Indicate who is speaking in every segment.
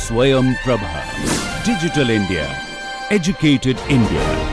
Speaker 1: Swayam Prabha. Digital India. Educated India.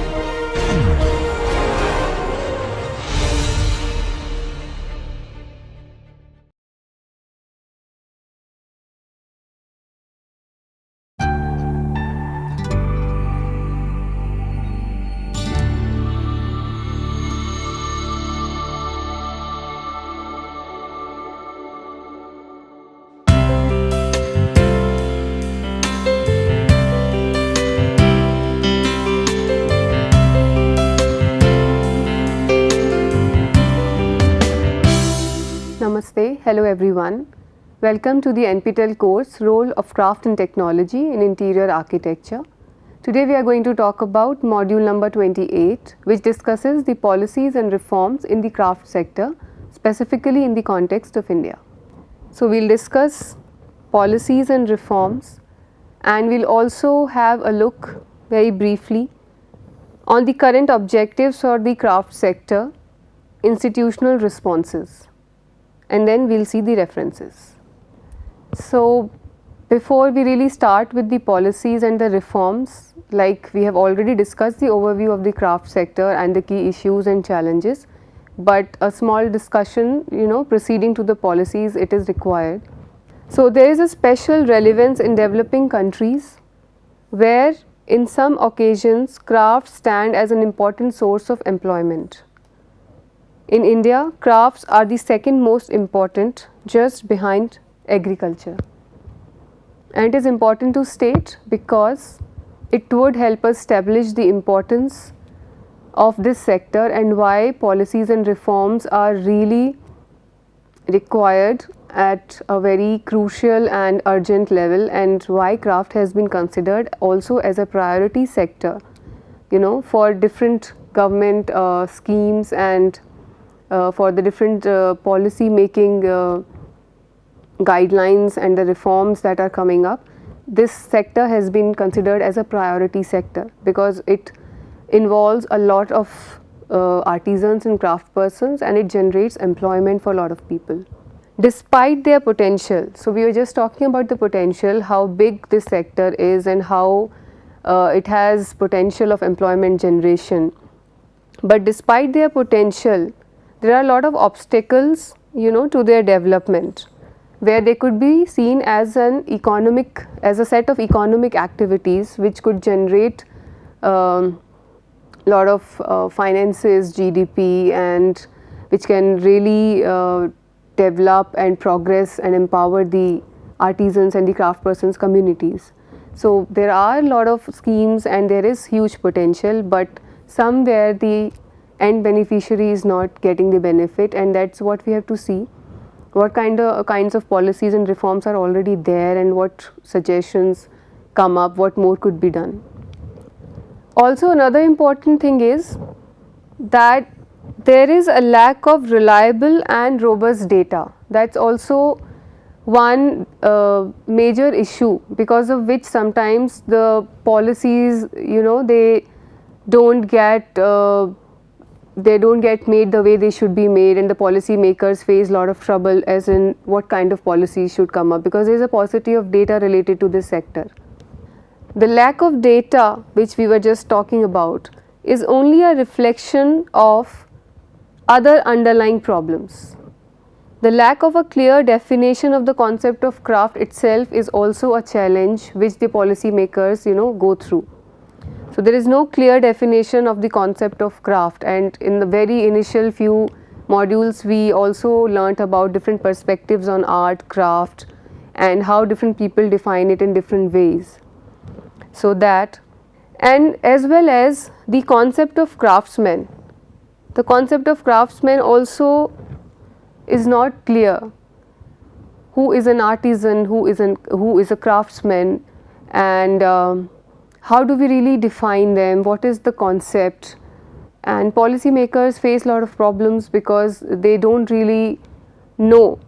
Speaker 2: Namaste, hello everyone. Welcome to the NPTEL course Role of Craft and Technology in Interior Architecture. Today we are going to talk about module number 28, which discusses the policies and reforms in the craft sector, specifically in the context of India. So we will discuss policies and reforms, and we will also have a look very briefly on the current objectives for the craft sector, institutional responses, and then we will see the references. So before we really start with the policies and the reforms, like we have already discussed the overview of the craft sector and the key issues and challenges, but a small discussion, preceding to the policies, it is required. So there is a special relevance in developing countries where in some occasions crafts stand as an important source of employment. In India, crafts are the second most important, just behind agriculture. And it is important to state because it would help us establish the importance of this sector and why policies and reforms are really required at a very crucial and urgent level, and why craft has been considered also as a priority sector, for different government schemes and for the different policy making guidelines and the reforms that are coming up. This sector has been considered as a priority sector because it involves a lot of artisans and craft persons, and it generates employment for a lot of people. Despite their potential, so we were just talking about the potential, how big this sector is and how it has potential of employment generation. But despite their potential, there are a lot of obstacles, to their development, where they could be seen as as a set of economic activities which could generate lot of finances, GDP, and which can really develop and progress and empower the artisans and the craft persons communities. So there are a lot of schemes and there is huge potential, but somewhere the end beneficiary is not getting the benefit, and that's what we have to see. What kinds of policies and reforms are already there, and what suggestions come up, what more could be done. Also, another important thing is that there is a lack of reliable and robust data. That's also one major issue, because of which sometimes the policies, they don't get made the way they should be made, and the policy makers face a lot of trouble as in what kind of policies should come up, because there is a paucity of data related to this sector. The lack of data which we were just talking about is only a reflection of other underlying problems. The lack of a clear definition of the concept of craft itself is also a challenge which the policy makers, go through. So there is no clear definition of the concept of craft, and in the very initial few modules we also learnt about different perspectives on art, craft, and how different people define it in different ways. So that, and as well as the concept of craftsman. The concept of craftsman also is not clear. Who is an artisan, who is a craftsman, and how do we really define them, what is the concept? And policy makers face a lot of problems because they don't really know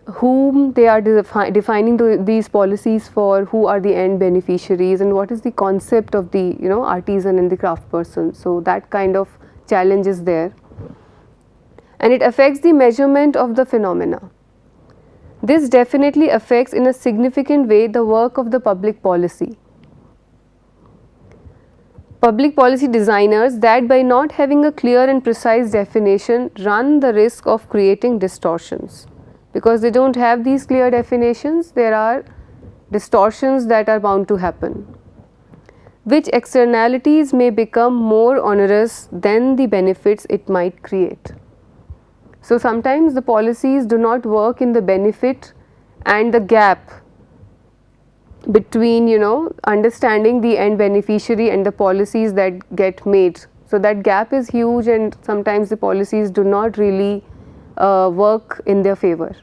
Speaker 2: whom they are defining these policies for, who are the end beneficiaries, and what is the concept of the artisan and the craft person. So that kind of challenge is there, and it affects the measurement of the phenomena. This definitely affects in a significant way the work of the public policy. Public policy designers that by not having a clear and precise definition run the risk of creating distortions. Because they don't have these clear definitions, there are distortions that are bound to happen, which externalities may become more onerous than the benefits it might create. So, sometimes the policies do not work in the benefit and the gap between understanding the end beneficiary and the policies that get made. So, that gap is huge, and sometimes the policies do not really work in their favor.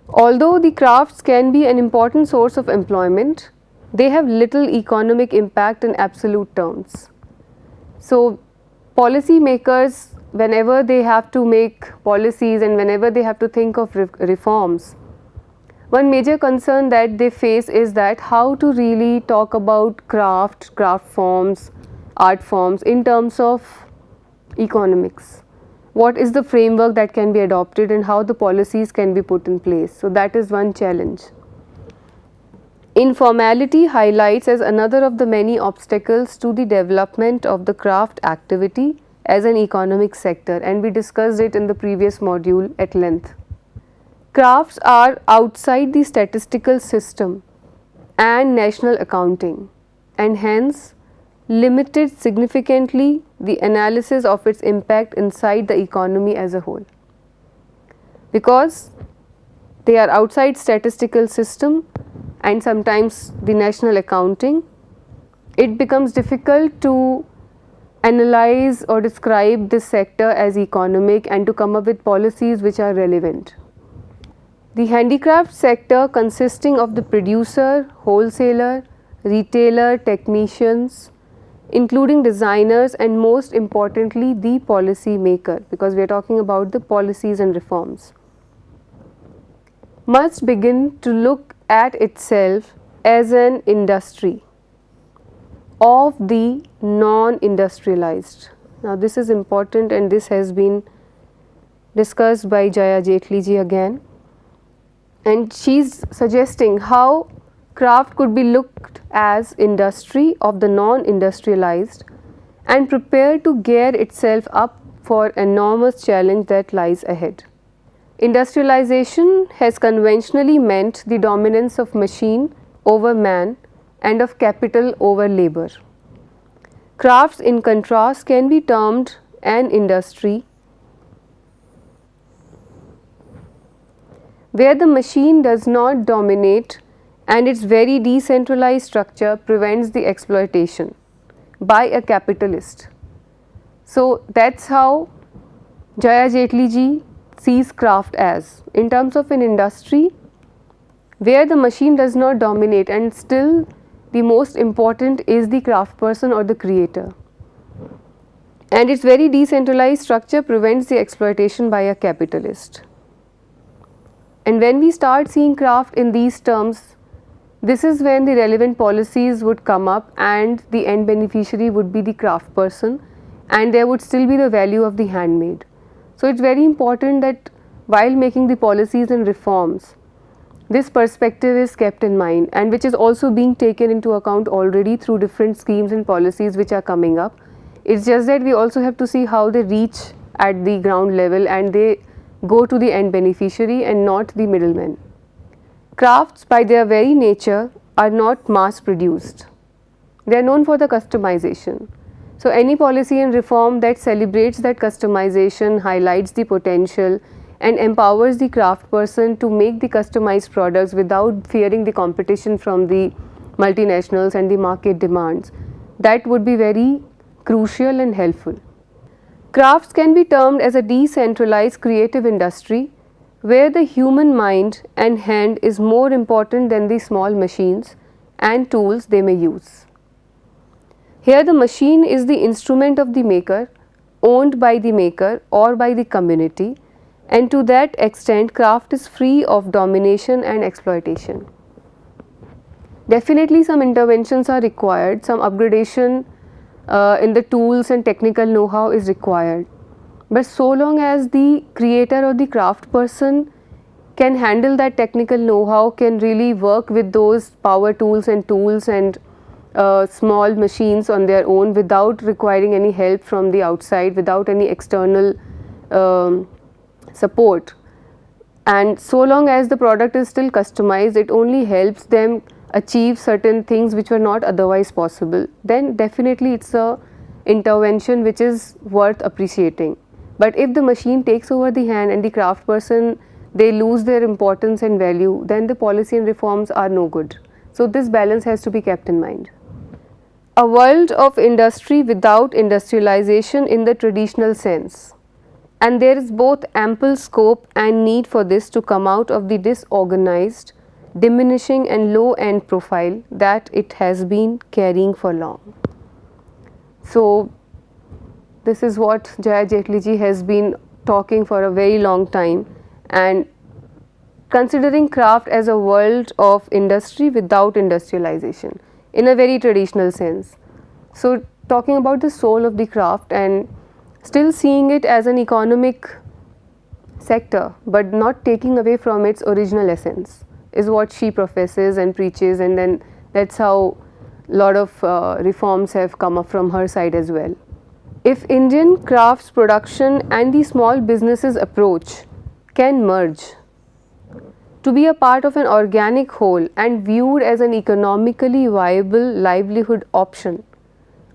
Speaker 2: Although the crafts can be an important source of employment, they have little economic impact in absolute terms. So, policy makers, whenever they have to make policies and whenever they have to think of reforms, one major concern that they face is that how to really talk about craft forms, art forms in terms of economics. What is the framework that can be adopted and how the policies can be put in place. So, that is one challenge. Informality highlights as another of the many obstacles to the development of the craft activity as an economic sector, and we discussed it in the previous module at length. Crafts are outside the statistical system and national accounting, and hence limited significantly the analysis of its impact inside the economy as a whole. Because they are outside statistical system and sometimes the national accounting, it becomes difficult to analyze or describe this sector as economic and to come up with policies which are relevant. The handicraft sector, consisting of the producer, wholesaler, retailer, technicians, including designers, and most importantly the policy maker, because we are talking about the policies and reforms, must begin to look at itself as an industry of the non-industrialized. Now, this is important, and this has been discussed by Jaya Jetli ji again, and she is suggesting how craft could be looked as industry of the non-industrialized and prepared to gear itself up for enormous challenge that lies ahead. Industrialization has conventionally meant the dominance of machine over man and of capital over labor. Crafts, in contrast, can be termed an industry where the machine does not dominate and its very decentralized structure prevents the exploitation by a capitalist. So, that is how Jaya Jetli ji sees craft as, in terms of an industry where the machine does not dominate and still the most important is the craft person or the creator, and its very decentralized structure prevents the exploitation by a capitalist. And when we start seeing craft in these terms, this is when the relevant policies would come up and the end beneficiary would be the craft person, and there would still be the value of the handmade. So, it is very important that while making the policies and reforms, this perspective is kept in mind, and which is also being taken into account already through different schemes and policies which are coming up. It is just that we also have to see how they reach at the ground level and they go to the end beneficiary and not the middlemen. Crafts by their very nature are not mass produced. They are known for the customization. So, any policy and reform that celebrates that customization, highlights the potential and empowers the craft person to make the customized products without fearing the competition from the multinationals and the market demands, that would be very crucial and helpful. Crafts can be termed as a decentralized creative industry where the human mind and hand is more important than the small machines and tools they may use. Here the machine is the instrument of the maker, owned by the maker or by the community, and to that extent craft is free of domination and exploitation. Definitely some interventions are required, some upgradation in the tools and technical know-how is required, but so long as the creator or the craft person can handle that technical know-how, can really work with those power tools and small machines on their own without requiring any help from the outside, without any external support. And so long as the product is still customized, it only helps them achieve certain things which were not otherwise possible. Then definitely it's a intervention which is worth appreciating. But if the machine takes over the hand and the craft person, they lose their importance and value, then the policy and reforms are no good. So this balance has to be kept in mind. A world of industry without industrialization in the traditional sense. And there is both ample scope and need for this to come out of the disorganized, diminishing and low end profile that it has been carrying for long. So this is what Jaya Jetli ji has been talking for a very long time, and considering craft as a world of industry without industrialization in a very traditional sense. So talking about the soul of the craft and still seeing it as an economic sector but not taking away from its original essence is what she professes and preaches, and then that's how a lot of reforms have come up from her side as well. If Indian crafts production and the small businesses approach can merge to be a part of an organic whole and viewed as an economically viable livelihood option,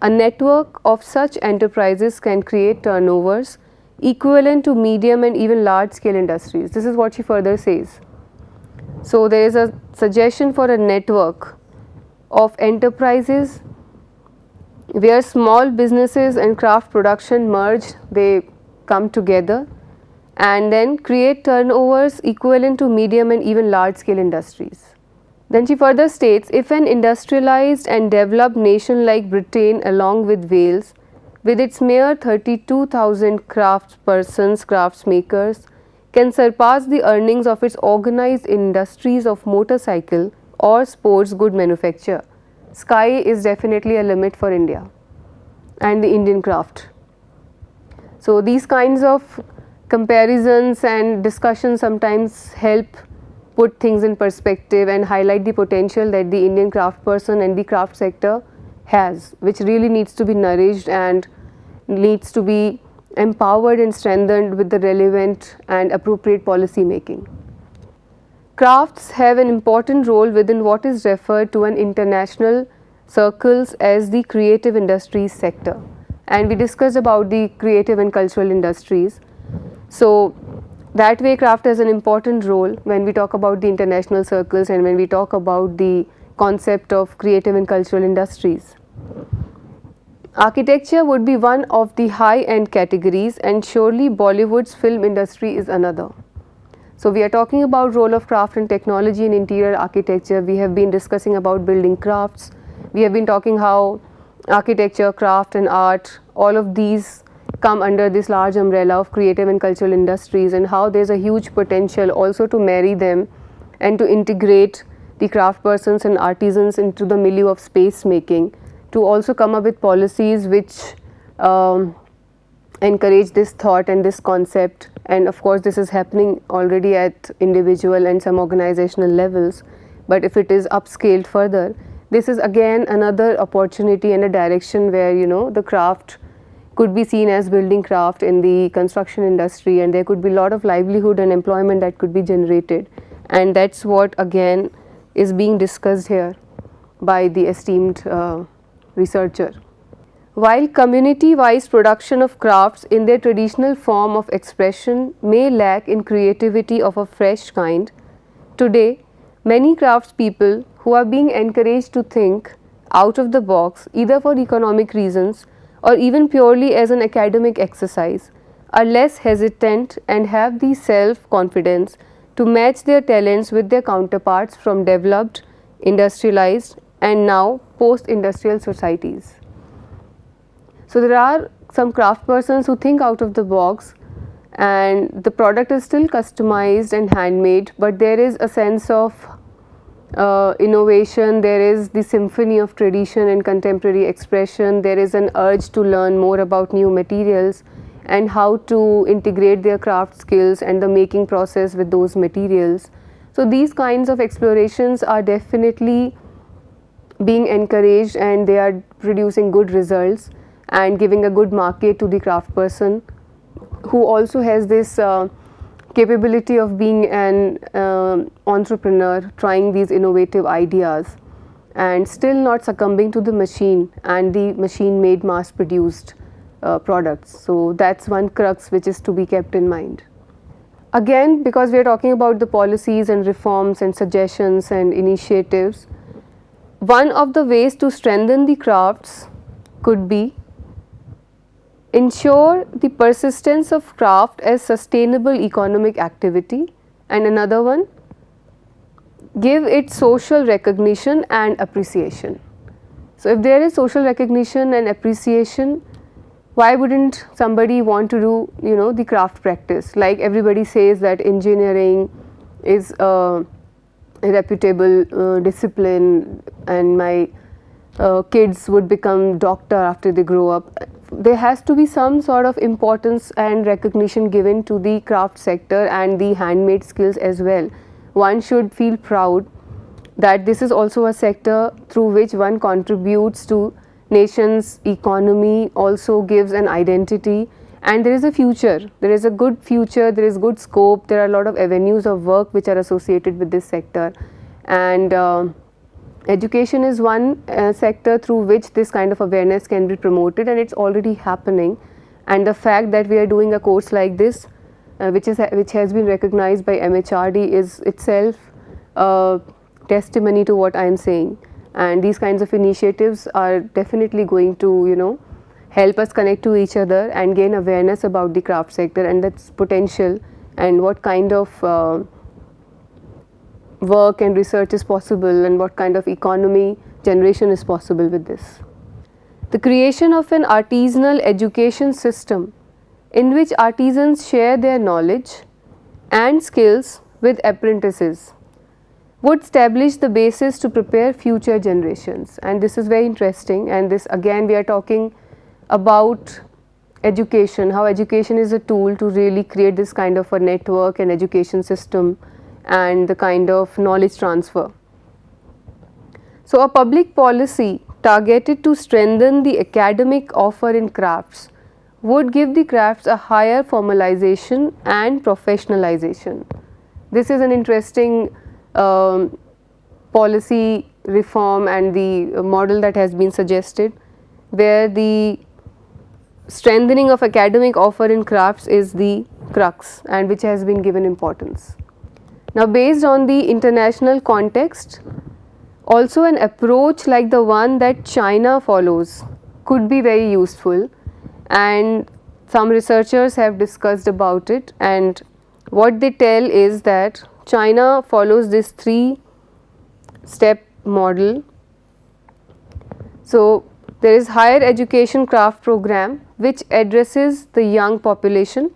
Speaker 2: a network of such enterprises can create turnovers equivalent to medium and even large scale industries. This is what she further says. So there is a suggestion for a network of enterprises where small businesses and craft production merge, they come together and then create turnovers equivalent to medium and even large scale industries. Then she further states, if an industrialized and developed nation like Britain along with Wales, with its mere 32,000 craftsmakers, can surpass the earnings of its organized industries of motorcycle or sports good manufacture, sky is definitely a limit for India and the Indian craft. So these kinds of comparisons and discussions sometimes help put things in perspective and highlight the potential that the Indian craft person and the craft sector has, which really needs to be nourished and needs to be empowered and strengthened with the relevant and appropriate policy making. Crafts have an important role within what is referred to in international circles as the creative industries sector, and we discussed about the creative and cultural industries. So that way craft has an important role when we talk about the international circles and when we talk about the concept of creative and cultural industries. Architecture would be one of the high-end categories, and surely Bollywood's film industry is another. So we are talking about role of craft and technology in interior architecture. We have been discussing about building crafts. We have been talking how architecture, craft and art, all of these come under this large umbrella of creative and cultural industries, and how there is a huge potential also to marry them and to integrate the craft persons and artisans into the milieu of space making, to also come up with policies which encourage this thought and this concept. And of course this is happening already at individual and some organizational levels, but if it is upscaled further, this is again another opportunity and a direction where, you know, the craft could be seen as building craft in the construction industry, and there could be a lot of livelihood and employment that could be generated, and that's what again is being discussed here by the esteemed researcher. While community-wise production of crafts in their traditional form of expression may lack in creativity of a fresh kind, today many craftspeople who are being encouraged to think out of the box, either for economic reasons or even purely as an academic exercise, are less hesitant and have the self-confidence to match their talents with their counterparts from developed, industrialized and now post-industrial societies. So there are some craft persons who think out of the box, and the product is still customized and handmade, but there is a sense of innovation, there is the symphony of tradition and contemporary expression, there is an urge to learn more about new materials, and how to integrate their craft skills and the making process with those materials. So these kinds of explorations are definitely being encouraged, and they are producing good results and giving a good market to the craft person who also has this capability of being an entrepreneur, trying these innovative ideas and still not succumbing to the machine and the machine made mass produced products. So that's one crux which is to be kept in mind. Again, because we are talking about the policies and reforms and suggestions and initiatives, one of the ways to strengthen the crafts could be ensure the persistence of craft as sustainable economic activity, and another one, give it social recognition and appreciation. So if there is social recognition and appreciation, why wouldn't somebody want to do the craft practice? Like everybody says that engineering is a reputable discipline, and my kids would become doctor after they grow up. There has to be some sort of importance and recognition given to the craft sector and the handmade skills as well. One should feel proud that this is also a sector through which one contributes to nation's economy, also gives an identity, and there is a future, there is a good future, there is good scope, there are a lot of avenues of work which are associated with this sector, and education is one sector through which this kind of awareness can be promoted, and it's already happening. And the fact that we are doing a course like this which has been recognized by MHRD is itself a testimony to what I am saying. And these kinds of initiatives are definitely going to help us connect to each other and gain awareness about the craft sector and its potential, and what kind of work and research is possible, and what kind of economy generation is possible with this. The creation of an artisanal education system in which artisans share their knowledge and skills with apprentices would establish the basis to prepare future generations. And this is very interesting, and this again we are talking about education, how education is a tool to really create this kind of a network and education system and the kind of knowledge transfer. So a public policy targeted to strengthen the academic offer in crafts would give the crafts a higher formalization and professionalization. This is an interesting policy reform and the model that has been suggested, where the strengthening of academic offer in crafts is the crux and which has been given importance. Now, based on the international context, also an approach like the one that China follows could be very useful, and some researchers have discussed about it, and what they tell is that China follows this 3-step model. So there is higher education craft program which addresses the young population,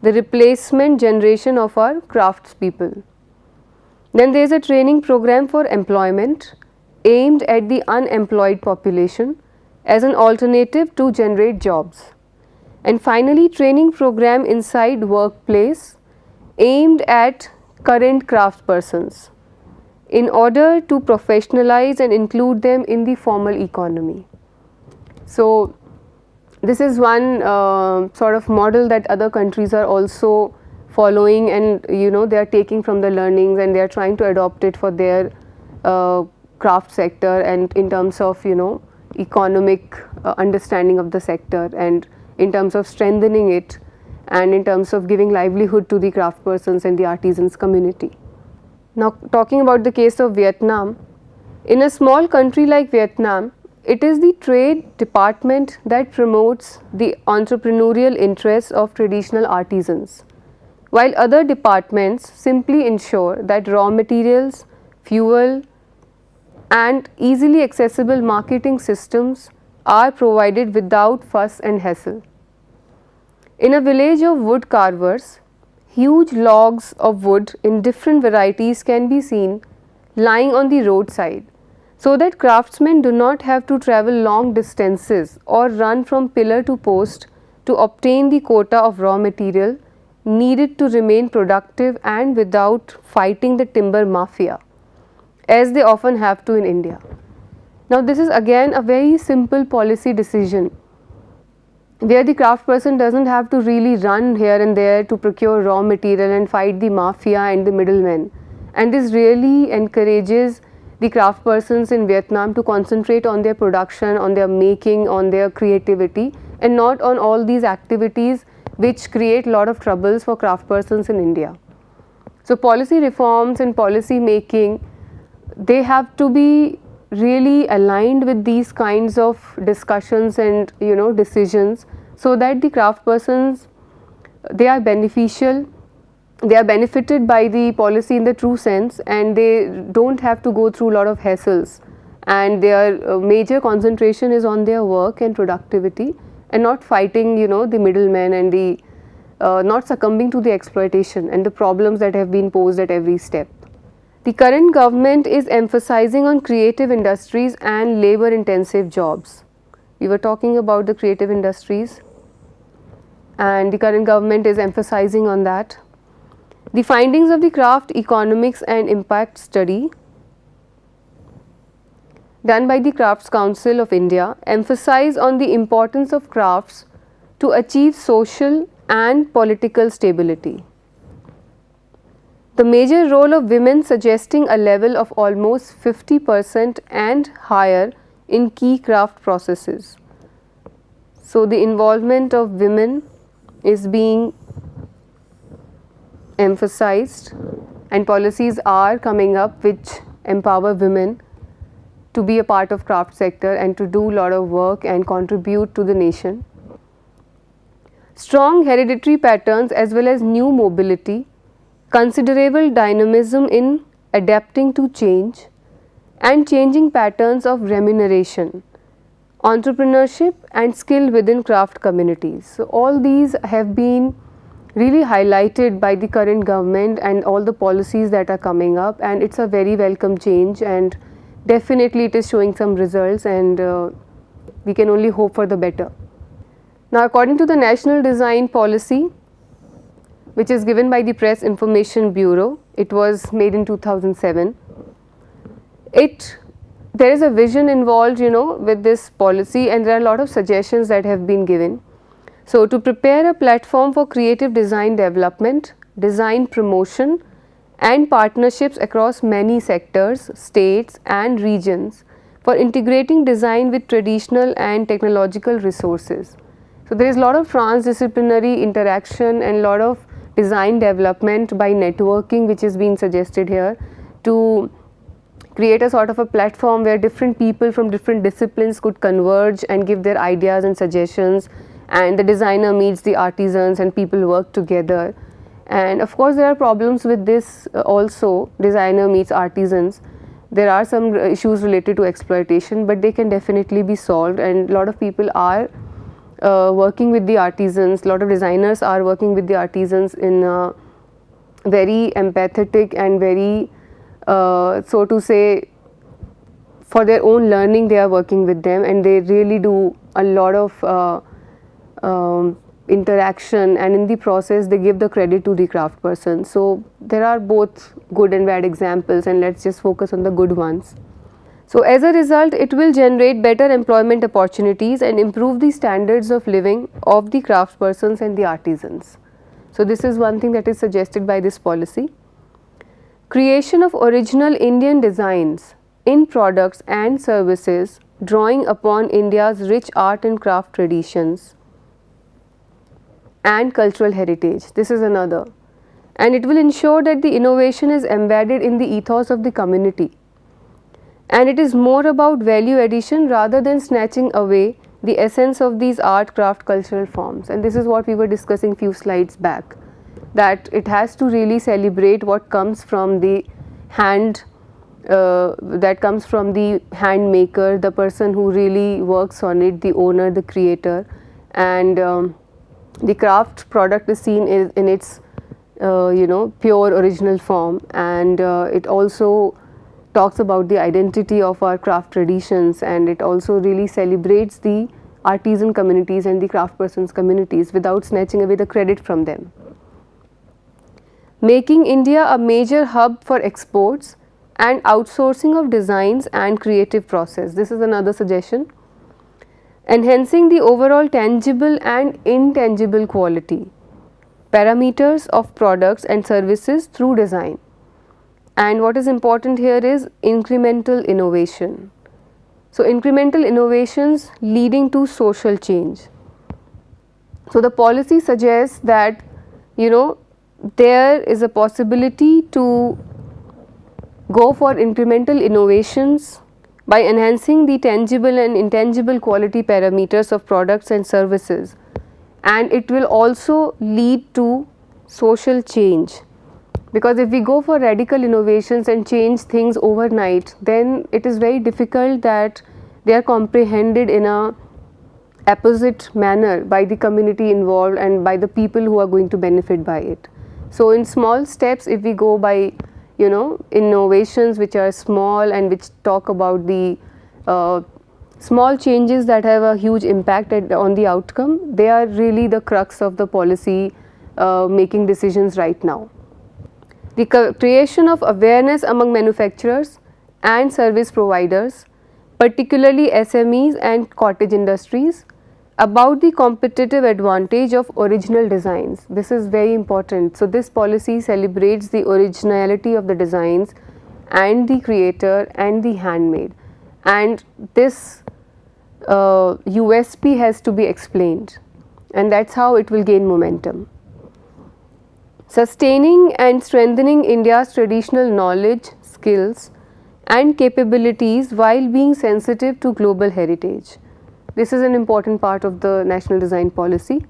Speaker 2: the replacement generation of our crafts people. Then there is a training program for employment aimed at the unemployed population as an alternative to generate jobs. And finally, training program inside workplace aimed at current craft persons in order to professionalize and include them in the formal economy. So this is one sort of model that other countries are also following, and they are taking from the learnings and they are trying to adopt it for their craft sector, and in terms of economic understanding of the sector, and in terms of strengthening it, and in terms of giving livelihood to the craft persons and the artisans community. Now, talking about the case of Vietnam, in a small country like Vietnam, it is the trade department that promotes the entrepreneurial interests of traditional artisans, while other departments simply ensure that raw materials, fuel, and easily accessible marketing systems are provided without fuss and hassle. In a village of wood carvers, huge logs of wood in different varieties can be seen lying on the roadside, so that craftsmen do not have to travel long distances or run from pillar to post to obtain the quota of raw material needed to remain productive and without fighting the timber mafia, as they often have to in India. Now, this is again a very simple policy decision where the craft person does not have to really run here and there to procure raw material and fight the mafia and the middlemen. And this really encourages the craft persons in Vietnam to concentrate on their production, on their making, on their creativity, and not on all these activities which create a lot of troubles for craft persons in India. So, policy reforms and policy making, they have to be really aligned with these kinds of discussions and decisions, so that the craft persons, they are beneficial, they are benefited by the policy in the true sense, and they do not have to go through a lot of hassles, and their major concentration is on their work and productivity and not fighting the middlemen and the not succumbing to the exploitation and the problems that have been posed at every step. The current government is emphasizing on creative industries and labor intensive jobs. We were talking about the creative industries, and the current government is emphasizing on that. The findings of the craft economics and impact study done by the Crafts Council of India emphasize on the importance of crafts to achieve social and political stability. The major role of women suggesting a level of almost 50% and higher in key craft processes. So, the involvement of women is being emphasized, and policies are coming up which empower women to be a part of craft sector and to do a lot of work and contribute to the nation. Strong hereditary patterns as well as new mobility, considerable dynamism in adapting to change and changing patterns of remuneration, entrepreneurship and skill within craft communities. So, all these have been really highlighted by the current government and all the policies that are coming up, and it is a very welcome change, and definitely it is showing some results, and we can only hope for the better. Now, according to the National Design Policy, which is given by the Press Information Bureau, it was made in 2007. There is a vision involved with this policy, and there are a lot of suggestions that have been given. So, to prepare a platform for creative design development, design promotion and partnerships across many sectors, states and regions for integrating design with traditional and technological resources. So, there is a lot of transdisciplinary interaction and a lot of design development by networking which is being suggested here to create a sort of a platform where different people from different disciplines could converge and give their ideas and suggestions, and the designer meets the artisans and people work together. And of course, there are problems with this also, designer meets artisans. There are some issues related to exploitation, but they can definitely be solved, and a lot of people are working with the artisans, a lot of designers are working with the artisans in a very empathetic and very so to say for their own learning they are working with them, and they really do a lot of interaction, and in the process they give the credit to the craft person. So, there are both good and bad examples, and let us just focus on the good ones. So, as a result, it will generate better employment opportunities and improve the standards of living of the craft persons and the artisans. So, this is one thing that is suggested by this policy. Creation of original Indian designs in products and services drawing upon India's rich art and craft traditions and cultural heritage. This is another, and it will ensure that the innovation is embedded in the ethos of the community, and it is more about value addition rather than snatching away the essence of these art, craft, cultural forms. And this is what we were discussing few slides back, that it has to really celebrate what comes from the hand, that comes from the hand maker, the person who really works on it, the owner, the creator, and the craft product is seen in its pure original form, and it also talks about the identity of our craft traditions, and it also really celebrates the artisan communities and the craftspersons communities without snatching away the credit from them. Making India a major hub for exports and outsourcing of designs and creative process. This is another suggestion. Enhancing the overall tangible and intangible quality parameters of products and services through design. And what is important here is incremental innovation. So, incremental innovations leading to social change. So, the policy suggests that there is a possibility to go for incremental innovations by enhancing the tangible and intangible quality parameters of products and services, and it will also lead to social change, because if we go for radical innovations and change things overnight, then it is very difficult that they are comprehended in a apposite manner by the community involved and by the people who are going to benefit by it. So, in small steps, if we go by innovations which are small and which talk about the small changes that have a huge impact on the outcome, they are really the crux of the policy making decisions right now. The creation of awareness among manufacturers and service providers, particularly SMEs and cottage industries, about the competitive advantage of original designs. This is very important. So, this policy celebrates the originality of the designs and the creator and the handmade, and this USP has to be explained, and that is how it will gain momentum. Sustaining and strengthening India's traditional knowledge, skills and capabilities while being sensitive to global heritage. This is an important part of the national design policy.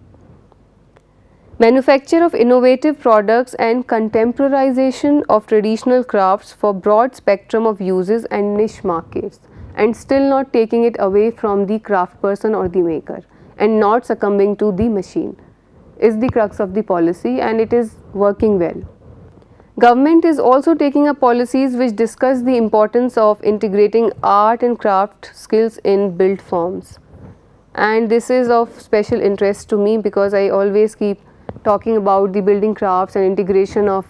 Speaker 2: Manufacture of innovative products and contemporization of traditional crafts for broad spectrum of uses and niche markets, and still not taking it away from the craft person or the maker and not succumbing to the machine is the crux of the policy, and it is working well. Government is also taking up policies which discuss the importance of integrating art and craft skills in built forms, and this is of special interest to me because I always keep talking about the building crafts and integration of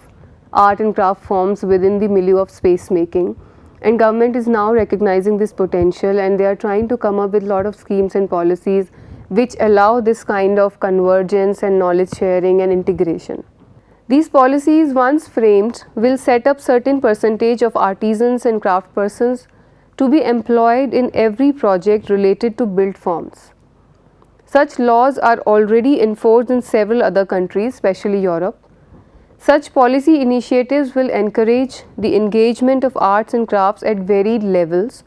Speaker 2: art and craft forms within the milieu of space making, and government is now recognizing this potential, and they are trying to come up with a lot of schemes and policies which allow this kind of convergence and knowledge sharing and integration. These policies, once framed, will set up certain percentage of artisans and craft persons to be employed in every project related to built forms. Such laws are already enforced in several other countries, especially Europe. Such policy initiatives will encourage the engagement of arts and crafts at varied levels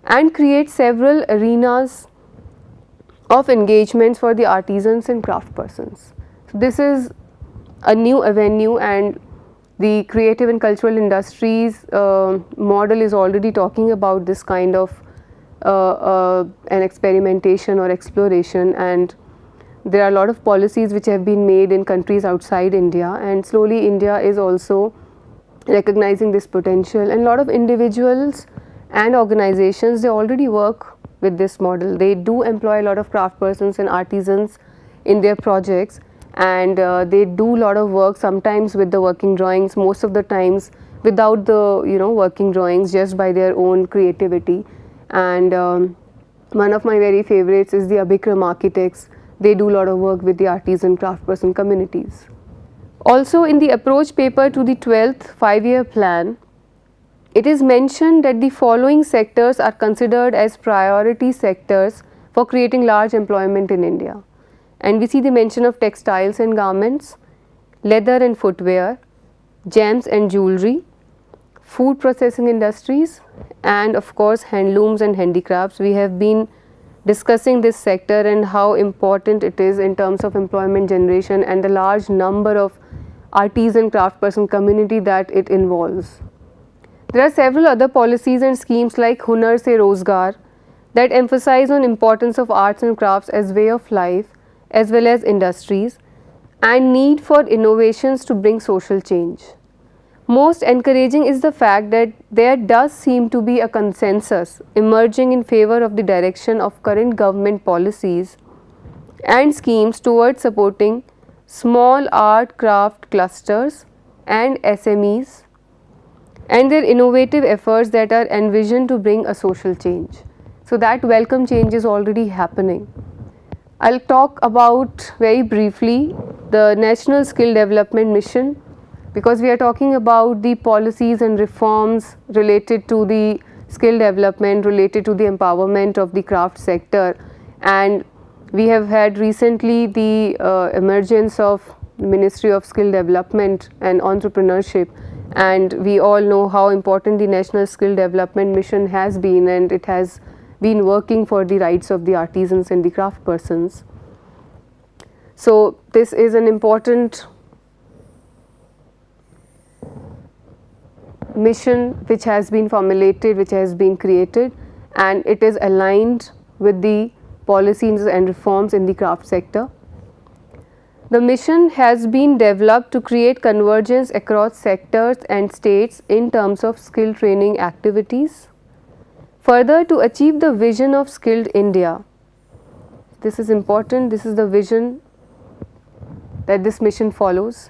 Speaker 2: and create several arenas of engagements for the artisans and craft persons. So, this is a new avenue, and the creative and cultural industries model is already talking about this kind of an experimentation or exploration, and there are a lot of policies which have been made in countries outside India, and slowly India is also recognizing this potential, and a lot of individuals and organizations, they already work with this model. They do employ a lot of craft persons and artisans in their projects, and they do a lot of work, sometimes with the working drawings, most of the times without the working drawings, just by their own creativity. And one of my very favorites is the Abhikram architects. They do a lot of work with the artisan craft person communities. Also, in the approach paper to the 12th 5-year plan, it is mentioned that the following sectors are considered as priority sectors for creating large employment in India. And we see the mention of textiles and garments, leather and footwear, gems and jewelry, food processing industries, and of course handlooms and handicrafts. We have been discussing this sector and how important it is in terms of employment generation and the large number of artisan craft person community that it involves. There are several other policies and schemes like Hunar Se Rozgar that emphasize on importance of arts and crafts as way of life as well as industries, and need for innovations to bring social change. Most encouraging is the fact that there does seem to be a consensus emerging in favor of the direction of current government policies and schemes towards supporting small art craft clusters and SMEs and their innovative efforts that are envisioned to bring a social change. So that welcome change is already happening. I'll talk about very briefly the National Skill Development Mission, because we are talking about the policies and reforms related to the skill development, related to the empowerment of the craft sector, and we have had recently the emergence of Ministry of Skill Development and Entrepreneurship, and we all know how important the National Skill Development Mission has been, and it has been working for the rights of the artisans and the craft persons. So this is an important mission which has been formulated, which has been created, and it is aligned with the policies and reforms in the craft sector. The mission has been developed to create convergence across sectors and states in terms of skill training activities. Further, to achieve the vision of skilled India, this is important, this is the vision that this mission follows.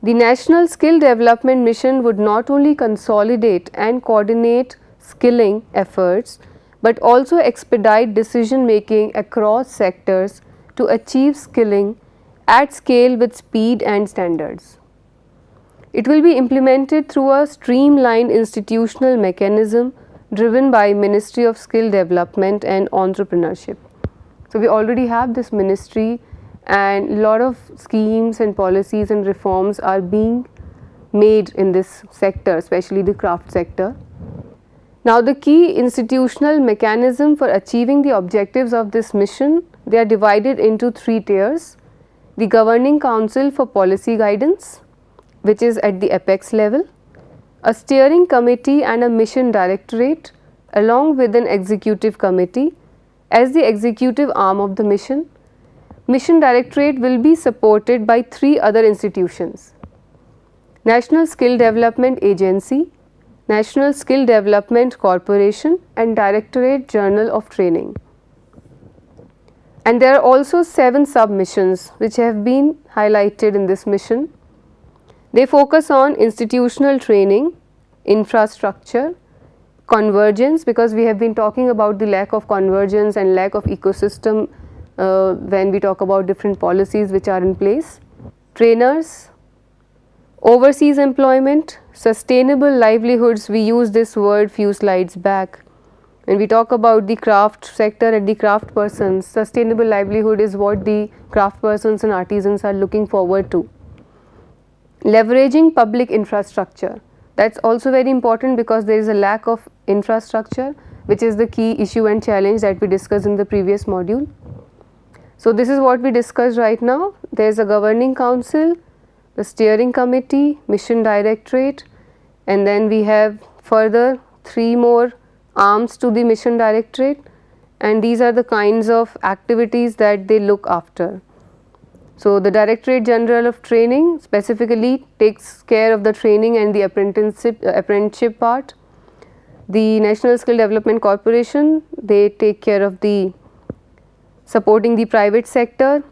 Speaker 2: The National Skill Development Mission would not only consolidate and coordinate skilling efforts, but also expedite decision making across sectors to achieve skilling at scale with speed and standards. It will be implemented through a streamlined institutional mechanism driven by Ministry of Skill Development and Entrepreneurship. So we already have this ministry, and a lot of schemes and policies and reforms are being made in this sector, especially the craft sector. Now the key institutional mechanism for achieving the objectives of this mission, they are divided into 3 tiers. The Governing Council for Policy Guidance, which is at the apex level, a steering committee and a mission directorate along with an executive committee as the executive arm of the mission. Mission directorate will be supported by 3 other institutions: National Skill Development Agency, National Skill Development Corporation, and Directorate Journal of Training. And there are also 7 sub-missions which have been highlighted in this mission. They focus on institutional training, infrastructure, convergence, because we have been talking about the lack of convergence and lack of ecosystem when we talk about different policies which are in place, trainers, overseas employment, sustainable livelihoods. We used this word few slides back. When we talk about the craft sector and the craft persons, sustainable livelihood is what the craft persons and artisans are looking forward to. Leveraging public infrastructure, that's also very important because there is a lack of infrastructure, which is the key issue and challenge that we discussed in the previous module. So this is what we discussed right now. There is a governing council, the steering committee, mission directorate, and then we have further 3 more arms to the mission directorate, and these are the kinds of activities that they look after. So the Directorate General of Training specifically takes care of the training and the apprenticeship part. The National Skill Development Corporation, they take care of the supporting the private sector,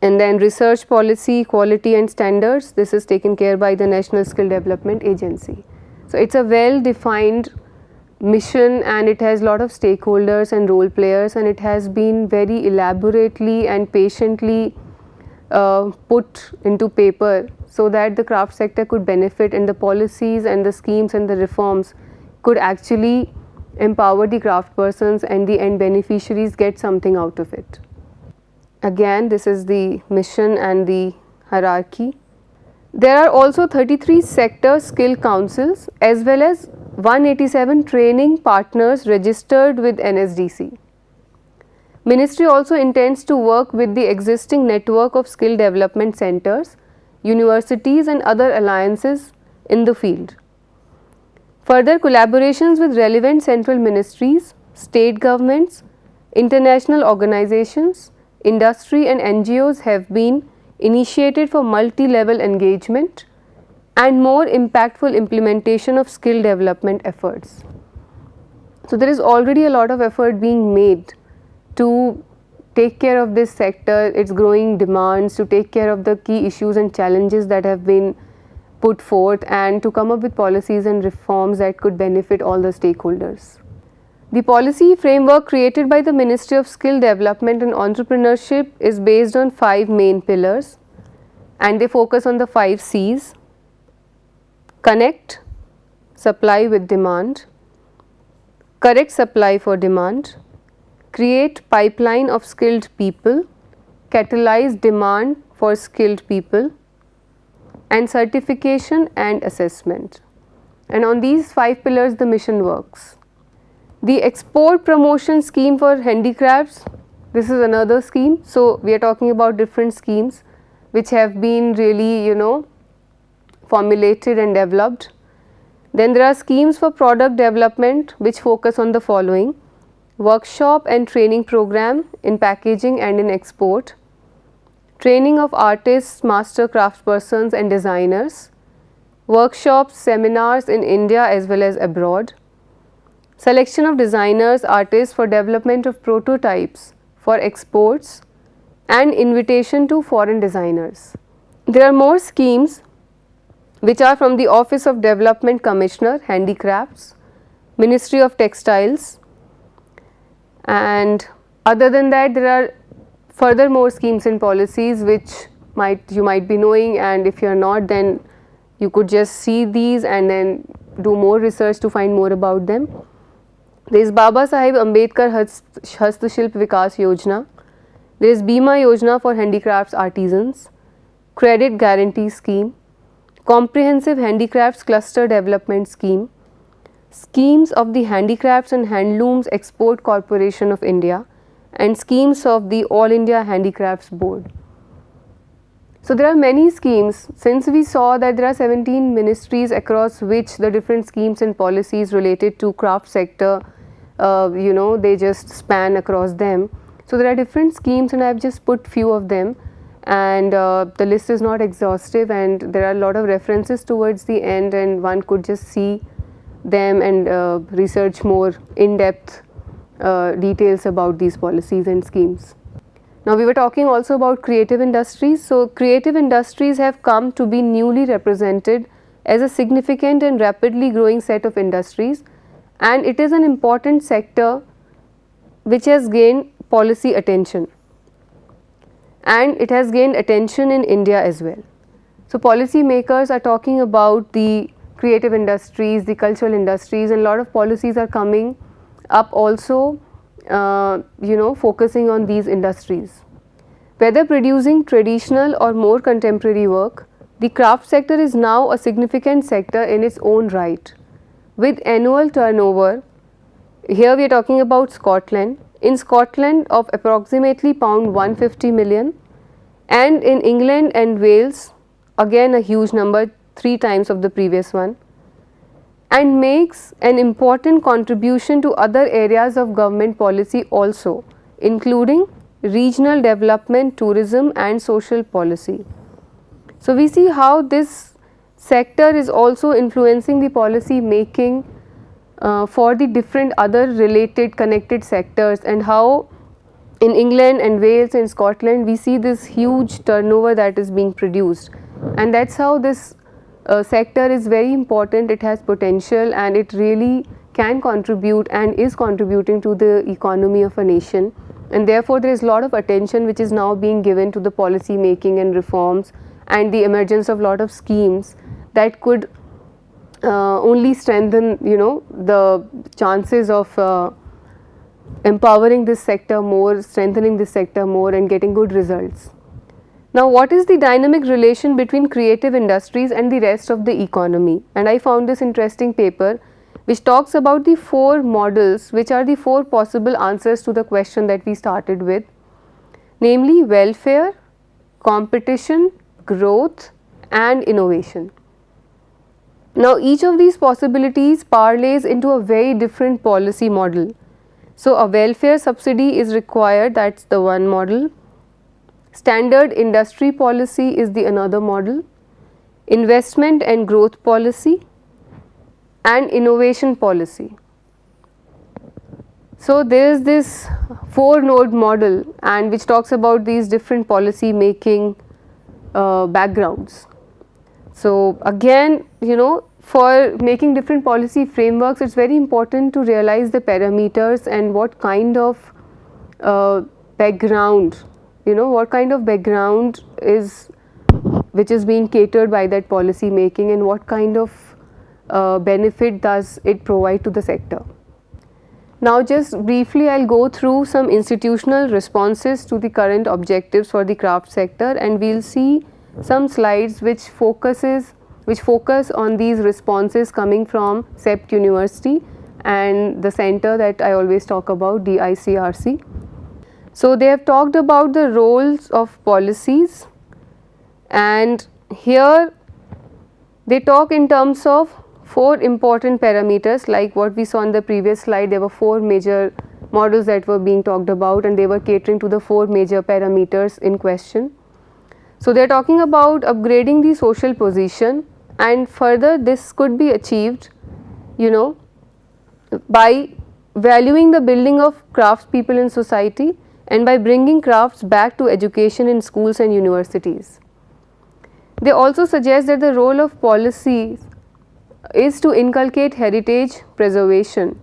Speaker 2: and then research policy, quality and standards, this is taken care by the National Skill Development Agency. So it's a well defined mission, and it has lot of stakeholders and role players, and it has been very elaborately and patiently put into paper so that the craft sector could benefit, and the policies and the schemes and the reforms could actually empower the craft persons and the end beneficiaries get something out of it. Again, this is the mission and the hierarchy. There are also 33 sector skill councils as well as 187 training partners registered with NSDC. Ministry also intends to work with the existing network of skill development centers, universities and other alliances in the field. Further collaborations with relevant central ministries, state governments, international organizations, industry and NGOs have been initiated for multi-level engagement and more impactful implementation of skill development efforts. So there is already a lot of effort being made to take care of this sector, its growing demands, to take care of the key issues and challenges that have been put forth, and to come up with policies and reforms that could benefit all the stakeholders. The policy framework created by the Ministry of Skill Development and Entrepreneurship is based on 5 main pillars, and they focus on the 5 C's: connect, supply with demand, correct supply for demand, create pipeline of skilled people, catalyze demand for skilled people, and certification and assessment. And on these 5 pillars the mission works. The export promotion scheme for handicrafts, this is another scheme. So we are talking about different schemes which have been really formulated and developed. Then there are schemes for product development which focus on the following: workshop and training program in packaging and in export, training of artists, master craftspersons and designers, workshops, seminars in India as well as abroad, selection of designers, artists for development of prototypes for exports, and invitation to foreign designers. There are more schemes which are from the Office of Development Commissioner, Handicrafts, Ministry of Textiles, and other than that there are further more schemes and policies which you might be knowing, and if you are not, then you could just see these and then do more research to find more about them. There is Baba Saheb Ambedkar Hastashilp Vikas Yojana, there is Bima Yojana for handicrafts artisans, credit guarantee scheme, comprehensive handicrafts cluster development scheme, schemes of the Handicrafts and Handlooms Export Corporation of India, and schemes of the All India Handicrafts Board. So there are many schemes. Since we saw that there are 17 ministries across which the different schemes and policies related to craft sector, they just span across them. So there are different schemes and I have just put few of them, and the list is not exhaustive and there are a lot of references towards the end, and one could just see them and research more in-depth details about these policies and schemes. Now we were talking also about creative industries. So creative industries have come to be newly represented as a significant and rapidly growing set of industries, and it is an important sector which has gained policy attention, and it has gained attention in India as well. So policy makers are talking about the creative industries, the cultural industries, and a lot of policies are coming up also focusing on these industries. Whether producing traditional or more contemporary work, the craft sector is now a significant sector in its own right, with annual turnover, here we are talking about Scotland, in Scotland of approximately £150 million, and in England and Wales again a huge number, 3 times of the previous one, and makes an important contribution to other areas of government policy also, including regional development, tourism and social policy. So we see how this sector is also influencing the policy making for the different other related connected sectors, and how in England and Wales and Scotland we see this huge turnover that is being produced, and that is how this sector is very important. It has potential and it really can contribute and is contributing to the economy of a nation, and therefore there is a lot of attention which is now being given to the policy making and reforms and the emergence of lot of schemes that could only strengthen the chances of empowering this sector more, strengthening this sector more and getting good results. Now what is the dynamic relation between creative industries and the rest of the economy? And I found this interesting paper which talks about the 4 models which are the 4 possible answers to the question that we started with, namely welfare, competition, growth and innovation. Now each of these possibilities parlays into a very different policy model. So a welfare subsidy is required, that is the one model. Standard industry policy is the another model. investment and growth policy, and innovation policy. So, there is this 4-node model and which talks about these different policy making backgrounds. So, again, for making different policy frameworks, it is very important to realize the parameters and what kind of background, what kind of background is which is being catered by that policy making, and what kind of benefit does it provide to the sector. Now, just briefly I will go through some institutional responses to the current objectives for the craft sector, and we will see some slides which focus on these responses coming from CEPT University and the center that I always talk about, DICRC. So, they have talked about the roles of policies, and here they talk in terms of 4 important parameters, like what we saw in the previous slide. There were 4 major models that were being talked about, and they were catering to the 4 major parameters in question. So, they are talking about upgrading the social position, and further this could be achieved by valuing the building of craftspeople in society and by bringing crafts back to education in schools and universities. They also suggest that the role of policies is to inculcate heritage preservation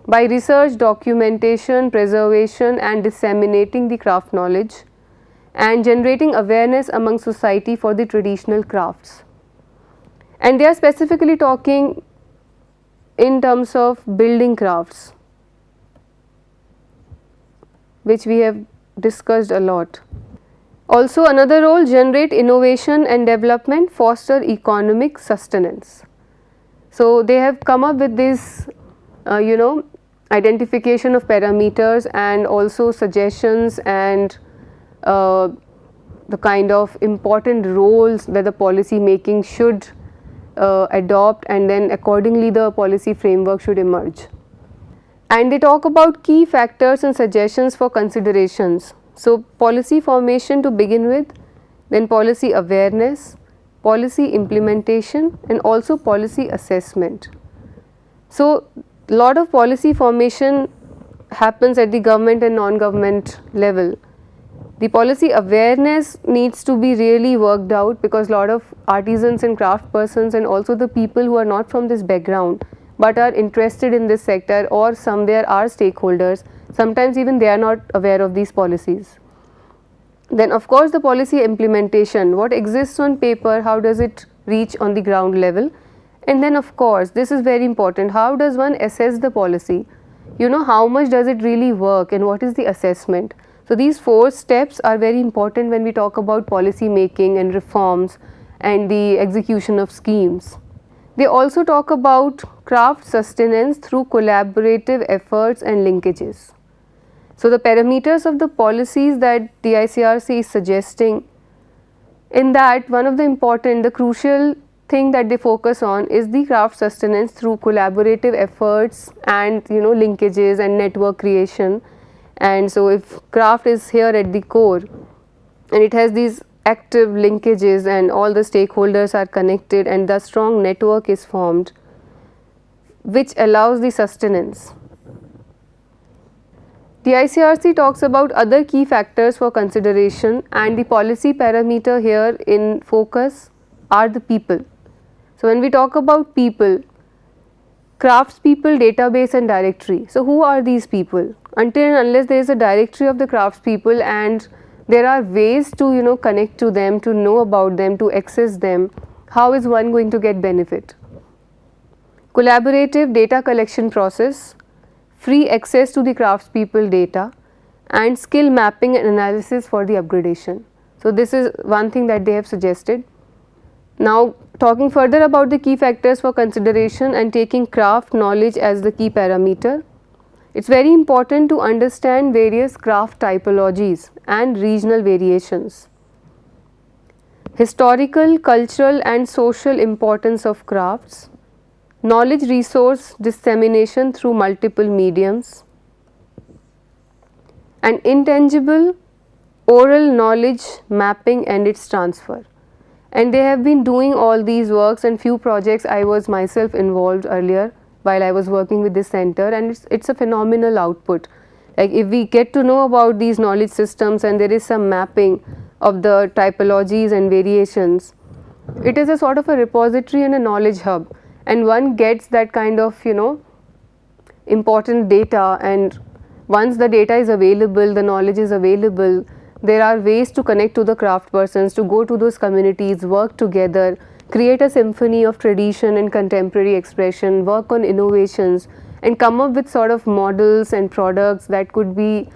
Speaker 2: by research, documentation, preservation and disseminating the craft knowledge, and generating awareness among society for the traditional crafts. And they are specifically talking in terms of building crafts, which we have discussed a lot. Also, another role, generate innovation and development, foster economic sustenance. So, they have come up with this identification of parameters and also suggestions and the kind of important roles that the policy making should adopt, and then accordingly the policy framework should emerge. And they talk about key factors and suggestions for considerations. So, policy formation to begin with, then policy awareness, policy implementation and also policy assessment. So, lot of policy formation happens at the government and non-government level. The policy awareness needs to be really worked out, because lot of artisans and craft persons and also the people who are not from this background but are interested in this sector or somewhere are stakeholders, sometimes even they are not aware of these policies. Then of course the policy implementation, what exists on paper, how does it reach on the ground level, and then of course this is very important, how does one assess the policy, how much does it really work and what is the assessment. So these 4 steps are very important when we talk about policy making and reforms and the execution of schemes. They also talk about craft sustenance through collaborative efforts and linkages. So the parameters of the policies that the ICRC is suggesting, in that one of the crucial thing that they focus on is the craft sustenance through collaborative efforts and linkages and network creation. And so if craft is here at the core and it has these active linkages and all the stakeholders are connected and the strong network is formed which allows the sustenance. The ICRC talks about other key factors for consideration, and the policy parameter here in focus are the people. So when we talk about people, craftspeople database and directory. So who are these people? Until and unless there is a directory of the craftspeople and there are ways to connect to them, to know about them, to access them, how is one going to get benefit? Collaborative data collection process, free access to the craftspeople data, and skill mapping and analysis for the upgradation. So this is one thing that they have suggested. Now talking further about the key factors for consideration and taking craft knowledge as the key parameter, it is very important to understand various craft typologies and regional variations. Historical, cultural and social importance of crafts, knowledge resource dissemination through multiple mediums, and intangible oral knowledge mapping and its transfer. And they have been doing all these works, and few projects I was myself involved earlier while I was working with this center, and it's a phenomenal output. Like if we get to know about these knowledge systems and there is some mapping of the typologies and variations, it is a sort of a repository and a knowledge hub, and one gets that kind of important data, and once the data is available, the knowledge is available, there are ways to connect to the craft persons, to go to those communities, work together, create a symphony of tradition and contemporary expression, work on innovations, and come up with sort of models and products that could be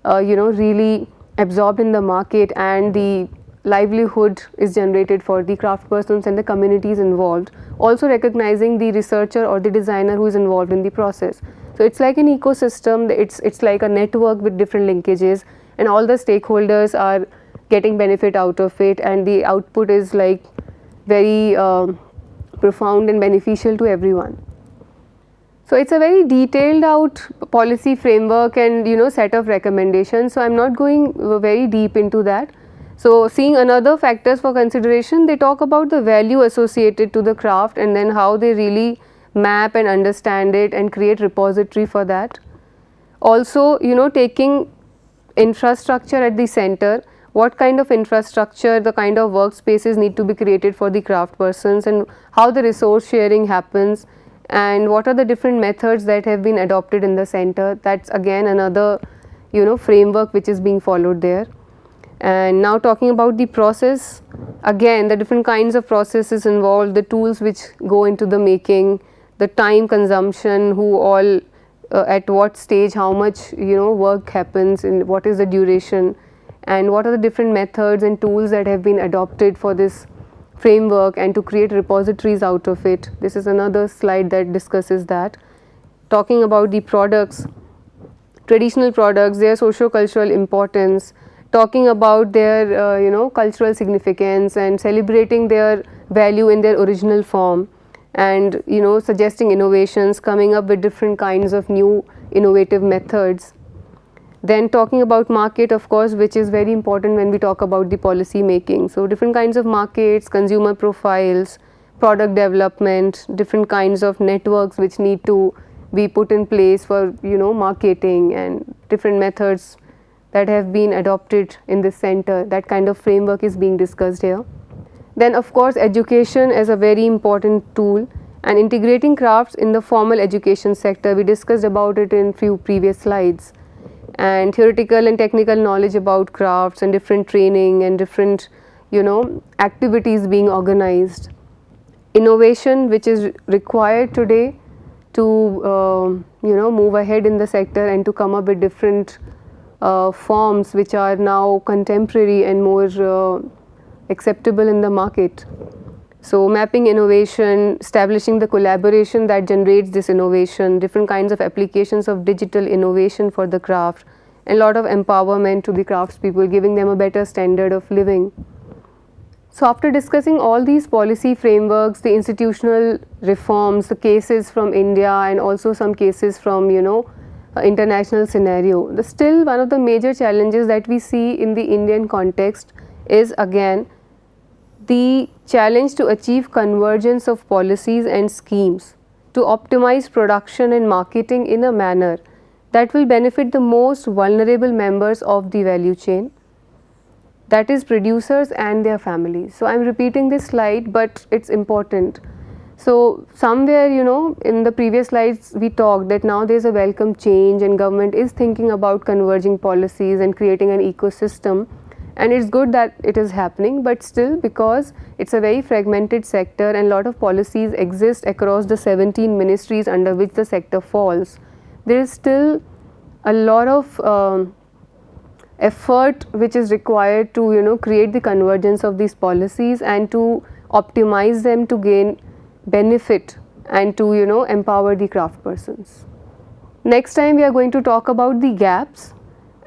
Speaker 2: really absorbed in the market, and the livelihood is generated for the craft persons and the communities involved, also recognizing the researcher or the designer who is involved in the process. So it's like an ecosystem, it's like a network with different linkages, and all the stakeholders are getting benefit out of it, and the output is like very profound and beneficial to everyone. So it's a very detailed out policy framework and set of recommendations, so I'm not going very deep into that. So seeing another factors for consideration, they talk about the value associated to the craft, and then how they really map and understand it and create repository for that. Also taking infrastructure at the center, what kind of infrastructure, the kind of workspaces need to be created for the craft persons, and how the resource sharing happens, and what are the different methods that have been adopted in the center. That's again another framework which is being followed there. And now talking about the process, again the different kinds of processes involved, the tools which go into the making, the time consumption, who all at what stage, how much work happens, and what is the duration, and what are the different methods and tools that have been adopted for this framework, and to create repositories out of it. This is another slide that discusses that. Talking about the products, traditional products, their socio-cultural importance, talking about their cultural significance, and celebrating their value in their original form, and suggesting innovations, coming up with different kinds of new innovative methods. Then talking about market, of course, which is very important when we talk about the policy making. So different kinds of markets, consumer profiles, product development, different kinds of networks which need to be put in place for marketing, and different methods that have been adopted in this center. That kind of framework is being discussed here. Then of course education is a very important tool, and integrating crafts in the formal education sector, we discussed about it in few previous slides, and theoretical and technical knowledge about crafts, and different training, and different activities being organized. Innovation which is required today to move ahead in the sector, and to come up with different forms which are now contemporary and more acceptable in the market. So mapping innovation, establishing the collaboration that generates this innovation, different kinds of applications of digital innovation for the craft, and a lot of empowerment to the craftspeople, giving them a better standard of living. So after discussing all these policy frameworks, the institutional reforms, the cases from India, and also some cases from international scenario, still one of the major challenges that we see in the Indian context is again the challenge to achieve convergence of policies and schemes to optimize production and marketing in a manner that will benefit the most vulnerable members of the value chain, that is producers and their families. So I am repeating this slide, but it's important. So somewhere in the previous slides we talked that now there is a welcome change, and government is thinking about converging policies and creating an ecosystem, and it's good that it is happening, but still, because it's a very fragmented sector and lot of policies exist across the 17 ministries under which the sector falls, there is still a lot of effort which is required to create the convergence of these policies, and to optimize them to gain benefit, and to empower the craft persons. Next time we are going to talk about the gaps,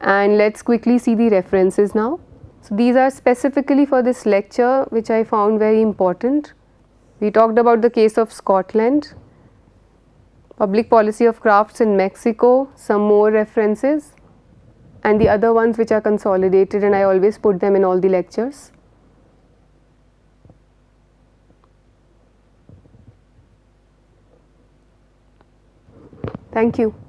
Speaker 2: and let's quickly see the references now. So these are specifically for this lecture, which I found very important. We talked about the case of Scotland, public policy of crafts in Mexico, some more references, and the other ones which are consolidated, and I always put them in all the lectures. Thank you.